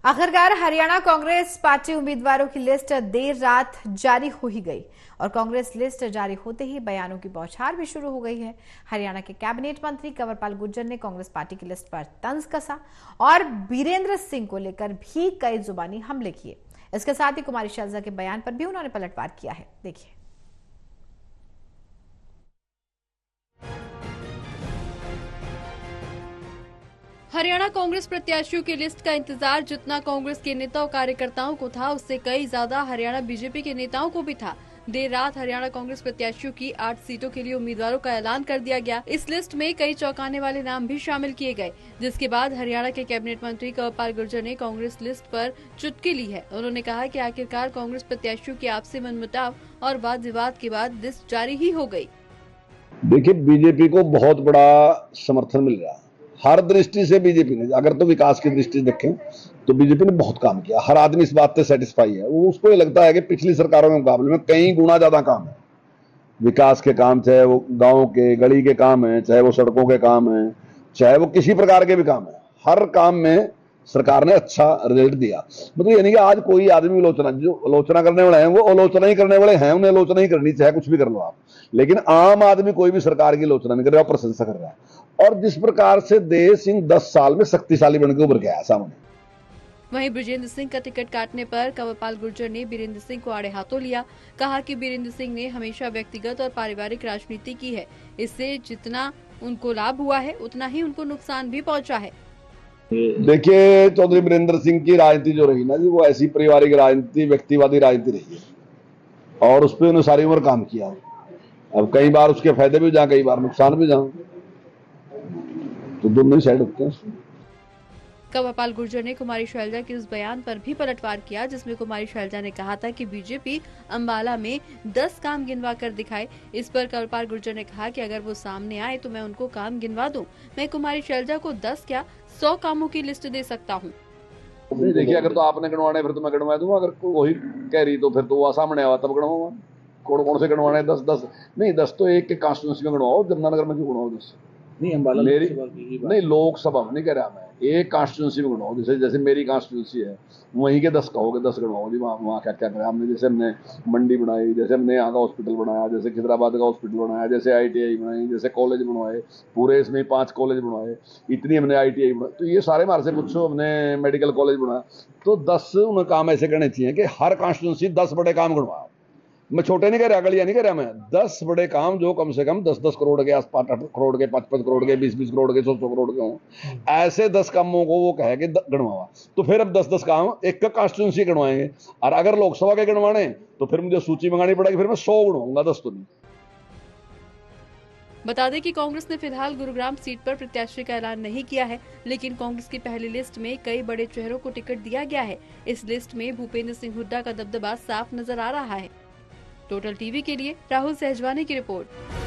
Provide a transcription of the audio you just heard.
आखिरकार हरियाणा कांग्रेस पार्टी उम्मीदवारों की लिस्ट देर रात जारी हो ही गई और कांग्रेस लिस्ट जारी होते ही बयानों की बौछार भी शुरू हो गई है। हरियाणा के कैबिनेट मंत्री कंवरपाल गुर्जर ने कांग्रेस पार्टी की लिस्ट पर तंज कसा और बीरेंद्र सिंह को लेकर भी कई जुबानी हमले किए। इसके साथ ही कुमारी शैलजा के बयान पर भी उन्होंने पलटवार किया है। देखिए। हरियाणा कांग्रेस प्रत्याशियों की लिस्ट का इंतजार जितना कांग्रेस के नेता और कार्यकर्ताओं को था, उससे कई ज्यादा हरियाणा बीजेपी के नेताओं को भी था। देर रात हरियाणा कांग्रेस प्रत्याशियों की 8 सीटों के लिए उम्मीदवारों का ऐलान कर दिया गया। इस लिस्ट में कई चौंकाने वाले नाम भी शामिल किए गए, जिसके बाद हरियाणा के कैबिनेट मंत्री कंवरपाल गुर्जर ने कांग्रेस लिस्ट पर चुटकी ली है। उन्होंने कहा कि आखिरकार कांग्रेस प्रत्याशियों की आपसी मनमुटाव और वाद विवाद के बाद लिस्ट जारी ही हो गयी। देखिए, बीजेपी को बहुत बड़ा समर्थन मिल रहा है हर दृष्टि से। बीजेपी ने अगर तो विकास की दृष्टि से देखें तो बीजेपी ने बहुत काम किया। हर आदमी इस बात से सेटिस्फाई है। वो उसको ये लगता है कि पिछली सरकारों के मुकाबले में कई गुना ज्यादा काम है। विकास के काम, चाहे वो गांव के गली के काम है, चाहे वो सड़कों के काम है, चाहे वो किसी प्रकार के भी काम है, हर काम में सरकार ने अच्छा रिजल्ट दिया। मतलब यानी कि आज कोई आदमी जो आलोचना करने वाले हैं वो आलोचना ही करने वाले हैं, उन्हें आलोचना ही करनी, चाहे कुछ भी कर लो आप। लेकिन आम आदमी कोई भी सरकार की आलोचना नहीं कर रहा, प्रशंसा कर रहा है। और जिस प्रकार से देव सिंह 10 साल में शक्तिशाली बनकर उभर गया सामने। वहीं बृजेंद्र सिंह का टिकट काटने पर कंवरपाल गुर्जर ने बीरेंद्र सिंह को आड़े हाथों लिया। कहा कि बीरेंद्र सिंह ने हमेशा व्यक्तिगत और पारिवारिक राजनीति की है, इससे जितना उनको लाभ हुआ है उतना ही उनको नुकसान भी पहुंचा है। देखिए, चौधरी बीरेंद्र सिंह की राजनीति जो रही ना जी, वो ऐसी पारिवारिक राजनीति, व्यक्तिवादी राजनीति रही है और उस पर उन्होंने सारी उम्र काम किया। अब कई बार उसके फायदे भी जाए, कई बार नुकसान भी जाए, तो दोनों ही साइड होते हैं। कंवरपाल गुर्जर ने कुमारी शैलजा के उस बयान पर भी पलटवार किया जिसमें कुमारी शैलजा ने कहा था कि बीजेपी अंबाला में 10 काम गिनवा कर दिखाए। इस पर कंवरपाल गुर्जर ने कहा कि अगर वो सामने आए तो मैं उनको काम गिनवा दूं। मैं कुमारी शैलजा को 10 क्या 100 कामों की लिस्ट दे सकता हूं। देखिए, अगर तो आपने गणवाने फिर तो मैं गणवा दूंगा। अगर वही कह रही तो फिर तो वो सामने आवा तब गणवाऊंगा। कौन से गणवाने? 10 नहीं, 10 तो एक के कॉन्स्टिट्यूंसी में गणवाओ। जमुनानगर में क्यों गणवाओ 10? नहीं, अंबाला मेरी नहीं, लोकसभा में नहीं कह रहा मैं, एक कॉन्स्टिट्यूंसी में गणवाओ। जैसे मेरी कॉन्स्टिट्यूंसी है, वहीं के 10 कहोगे, 10 गणवाओ जी। वहाँ क्या क्या करा हमने? जैसे हमने मंडी बनाई, जैसे हमने यहाँ का हॉस्पिटल बनाया, जैसे खिदराबाद का हॉस्पिटल बनाया, जैसे ITI बनाई, जैसे कॉलेज बनवाए, पूरे इसमें 5 कॉलेज बनवाए, इतनी हमने ITI बनाई। तो ये सारे मार से पूछो, हमने मेडिकल कॉलेज बनाया। तो 10 उन्हें काम ऐसे करने चाहिए कि हर कॉन्स्टिट्यूंसी 10 बड़े काम गणवाओ। मैं छोटे नहीं कह रहा, गलियां नहीं कह रहा मैं, 10 बड़े काम जो कम से कम 10-10 करोड़ के आसपास, 8 करोड़ के, 5-5 करोड़ के, 20-20 करोड़ के, 100-100 करोड़ के हों। ऐसे 10 कामों को वो कहे कि गणवावा। तो फिर अब 10-10 काम एक का कॉन्स्टिट्यूंसी गणवाएंगे। और अगर लोकसभा के गणवाने तो फिर मुझे सूची मंगानी पड़ेगी, फिर मैं 100 गणवाऊंगा, 10 तो नहीं। बता दें कि कांग्रेस ने फिलहाल गुरुग्राम सीट पर प्रत्याशी का ऐलान नहीं किया है, लेकिन कांग्रेस की पहली लिस्ट में कई बड़े चेहरों को टिकट दिया गया है। इस लिस्ट में भूपेंद्र सिंह हुड्डा का दबदबा साफ नजर आ रहा है। टोटल टीवी के लिए राहुल सहजवानी की रिपोर्ट।